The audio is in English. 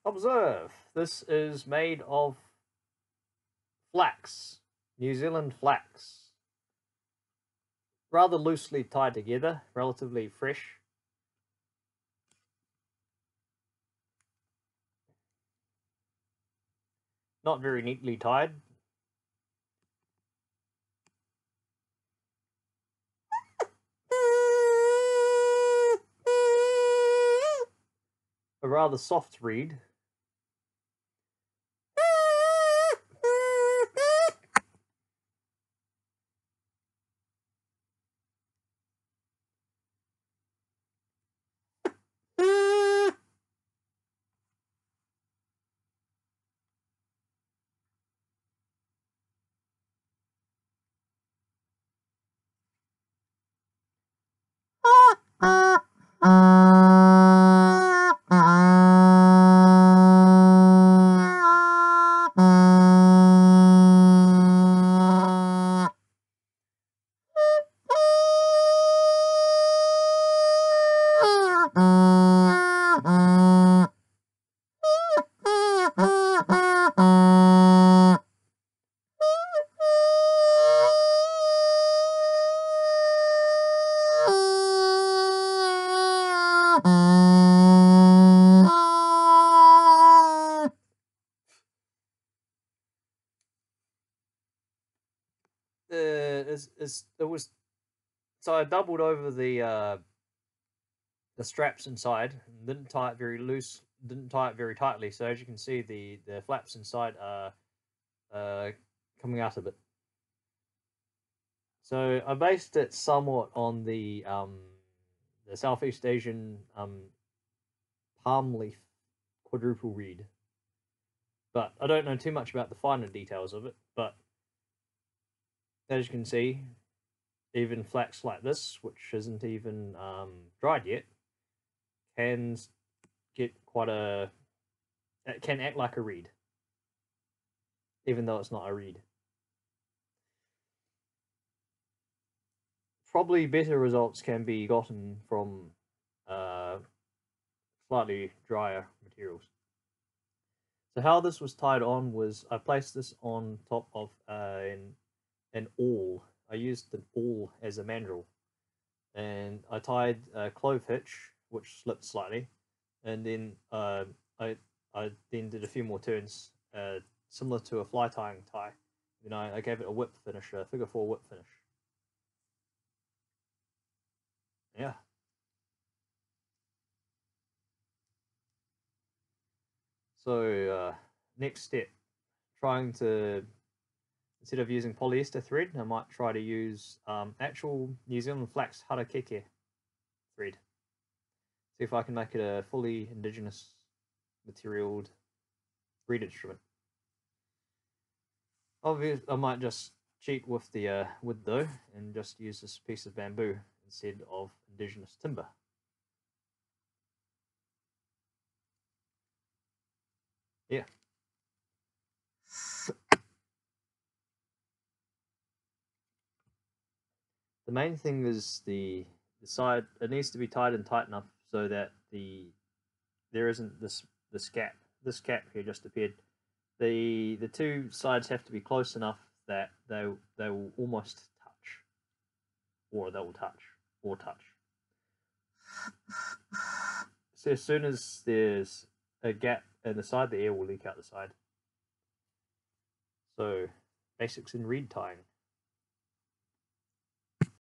Observe, this is made of flax, New Zealand flax. Rather loosely tied together, relatively fresh. Not very neatly tied. A rather soft reed. It was so I doubled over the straps inside and didn't tie it very loose, didn't tie it very tightly. So as you can see, the flaps inside are coming out a bit. So I based it somewhat on the Southeast Asian palm leaf quadruple reed, but I don't know too much about the finer details of it. But as you can see, even flax like this, which isn't even dried yet, can get quite a. It can act like a reed, even though it's not a reed. Probably better results can be gotten from slightly drier materials. So how this was tied on was I placed this on top of an awl. I used an awl as a mandrel, and I tied a clove hitch, which slipped slightly, and then I then did a few more turns, similar to a fly tying tie. Then I gave it a whip finish, a figure four whip finish. Yeah. So next step, trying to, instead of using polyester thread, I might try to use actual New Zealand Flax harakeke thread. See if I can make it a fully indigenous materialed reed instrument. Obviously, I might just cheat with the wood though, and just use this piece of bamboo instead of indigenous timber. Yeah. The main thing is the side. It needs to be tied and tight enough so that there isn't this gap. This gap here just appeared. The two sides have to be close enough that they will almost touch, or they will touch, or touch. So as soon as there's a gap in the side, the air will leak out the side. So basics in reed tying.